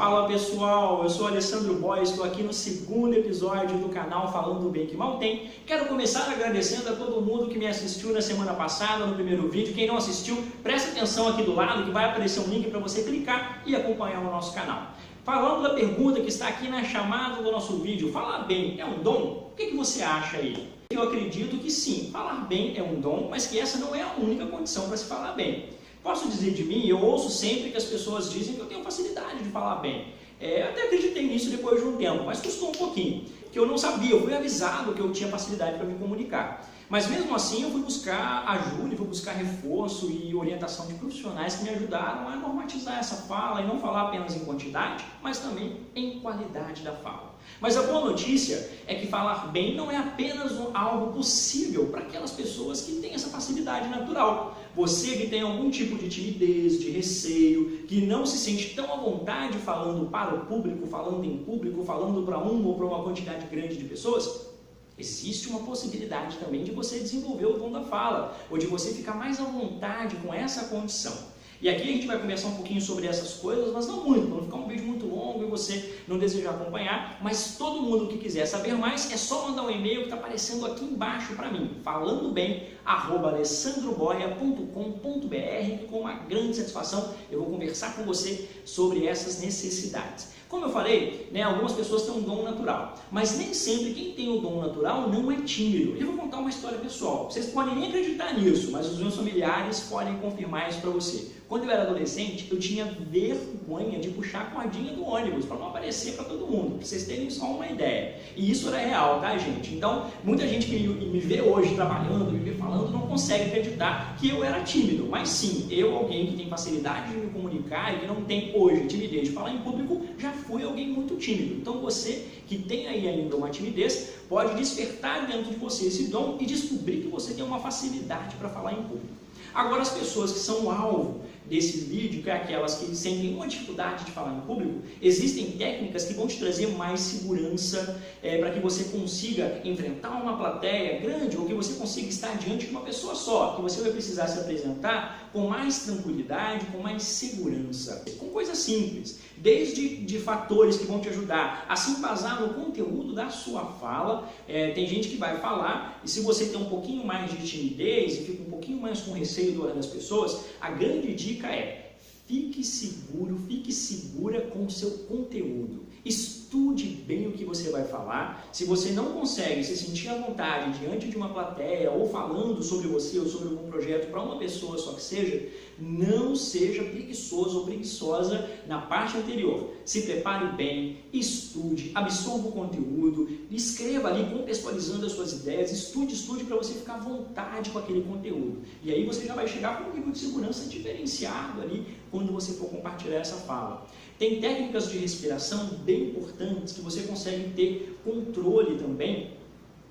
Fala pessoal, eu sou Alessandro Boy, estou aqui no segundo episódio do canal Falando Bem Que Mal Tem. Quero começar agradecendo a todo mundo que me assistiu na semana passada, no primeiro vídeo. Quem não assistiu, presta atenção aqui do lado que vai aparecer um link para você clicar e acompanhar o nosso canal. Falando da pergunta que está aqui na chamada do nosso vídeo, falar bem é um dom? O que você acha aí? Eu acredito que sim, falar bem é um dom, mas que essa não é a única condição para se falar bem. Posso dizer de mim, eu ouço sempre que as pessoas dizem que eu tenho facilidade de falar bem. Até acreditei nisso depois de um tempo, mas custou um pouquinho. Que eu não sabia, eu fui avisado que eu tinha facilidade para me comunicar. Mas mesmo assim eu fui buscar ajuda, fui buscar reforço e orientação de profissionais que me ajudaram a normatizar essa fala e não falar apenas em quantidade, mas também em qualidade da fala. Mas a boa notícia é que falar bem não é apenas algo possível para aquelas pessoas que têm essa facilidade natural. Você que tem algum tipo de timidez, de receio, que não se sente tão à vontade falando para o público, falando em público, falando para um ou para uma quantidade grande de pessoas, existe uma possibilidade também de você desenvolver o dom da fala, ou de você ficar mais à vontade com essa condição. E aqui a gente vai conversar um pouquinho sobre essas coisas, mas não muito, para não ficar um vídeo muito longo e você não desejar acompanhar, mas todo mundo que quiser saber mais é só mandar um e-mail que está aparecendo aqui embaixo para mim, falandobem@alessandroboia.com.br, que com uma grande satisfação eu vou conversar com você sobre essas necessidades. Como eu falei, algumas pessoas têm um dom natural, mas nem sempre quem tem o dom natural não é tímido. Eu vou contar uma história pessoal. Vocês podem nem acreditar nisso, mas os meus familiares podem confirmar isso para você. Quando eu era adolescente, eu tinha vergonha de puxar a cordinha do ônibus para não aparecer para todo mundo, para vocês terem só uma ideia. E isso era real, tá, gente? Então, muita gente que me vê hoje trabalhando, me vê falando, não consegue acreditar que eu era tímido. Mas sim, eu, alguém que tem facilidade de me comunicar e que não tem hoje timidez de falar em público, já fui alguém muito tímido. Então, você que tem aí ainda uma timidez, pode despertar dentro de você esse dom e descobrir que você tem uma facilidade para falar em público. Agora, as pessoas que são o alvo desse vídeo, que é aquelas que sentem uma dificuldade de falar em público, existem técnicas que vão te trazer mais segurança para que você consiga enfrentar uma plateia grande ou que você consiga estar diante de uma pessoa só, que você vai precisar se apresentar com mais tranquilidade, com mais segurança, com coisas simples, desde de fatores que vão te ajudar a se embasar no conteúdo da sua fala. Tem gente que vai falar e se você tem um pouquinho mais de timidez e fica um pouquinho mais com receio do olhar das pessoas, a grande dica é: fique seguro, fique segura com o seu conteúdo. Estude bem o que você vai falar. Se você não consegue se sentir à vontade diante de uma plateia ou falando sobre você ou sobre algum projeto para uma pessoa só que seja, não seja preguiçoso ou preguiçosa na parte anterior. Se prepare bem, estude, absorva o conteúdo, escreva ali contextualizando as suas ideias, estude para você ficar à vontade com aquele conteúdo. E aí você já vai chegar com um nível de segurança diferenciado ali quando você for compartilhar essa fala. Tem técnicas de respiração bem importantes que você consegue ter controle também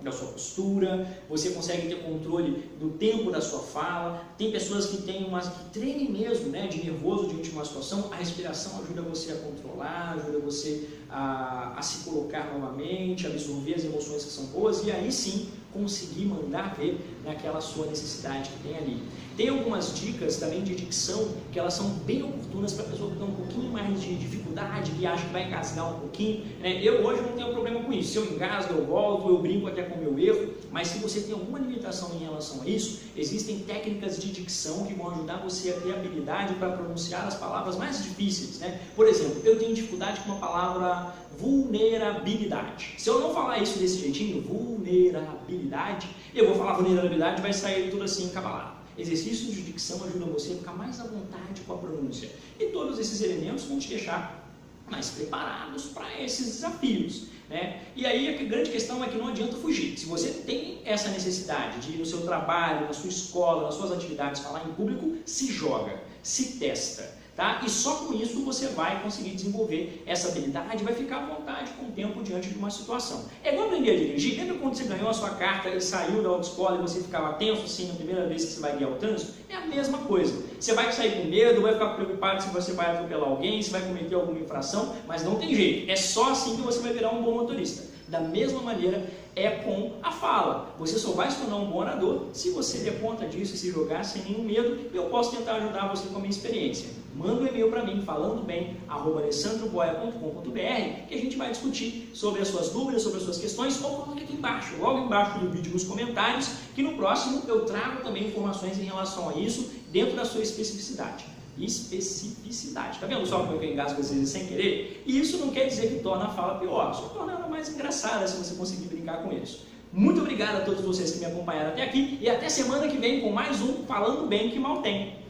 da sua postura, você consegue ter controle do tempo da sua fala. Tem pessoas que treinem mesmo, de nervoso diante de uma situação. A respiração ajuda você a controlar, ajuda você a se colocar novamente, absorver as emoções que são boas e aí sim conseguir mandar ver naquela sua necessidade que tem ali. Tem algumas dicas também de dicção que elas são bem oportunas para a pessoa que tem um pouquinho mais de dificuldade, que acha que vai engasgar um pouquinho. Eu hoje não tenho problema com isso. Se eu engasgo, eu volto, eu brinco até com o meu erro, mas se você tem alguma limitação em relação a isso, existem técnicas de dicção que vão ajudar você a ter habilidade para pronunciar as palavras mais difíceis. Por exemplo, eu tenho dificuldade com a palavra vulnerabilidade. Se eu não falar isso desse jeitinho, vulnerabilidade, eu vou falar vulnerabilidade e vai sair tudo assim encabalado. Exercícios de dicção ajudam você a ficar mais à vontade com a pronúncia. E todos esses elementos vão te deixar mais preparados para esses desafios. E aí a grande questão é que não adianta fugir. Se você tem essa necessidade de ir no seu trabalho, na sua escola, nas suas atividades, falar em público, se joga, se testa. E só com isso você vai conseguir desenvolver essa habilidade e vai ficar à vontade com o tempo diante de uma situação. É igual aprender a dirigir. Lembra quando você ganhou a sua carta e saiu da autoescola e você ficava tenso assim na primeira vez que você vai guiar o trânsito? É a mesma coisa. Você vai sair com medo, vai ficar preocupado se você vai atropelar alguém, se vai cometer alguma infração, mas não tem jeito. É só assim que você vai virar um bom motorista. Da mesma maneira é com a fala. Você só vai se tornar um bom orador se você der conta disso e se jogar sem nenhum medo. Eu posso tentar ajudar você com a minha experiência. Manda um e-mail para mim, falandobem@alessandroboia.com.br, que a gente vai discutir sobre as suas dúvidas, sobre as suas questões, ou coloque aqui embaixo, logo embaixo do vídeo nos comentários, que no próximo eu trago também informações em relação a isso, dentro da sua especificidade. Tá vendo só como eu engasgo às vezes sem querer? E isso não quer dizer que torna a fala pior, só torna ela mais engraçada se você conseguir brincar com isso. Muito obrigado a todos vocês que me acompanharam até aqui e até semana que vem com mais um Falando Bem que Mal Tem.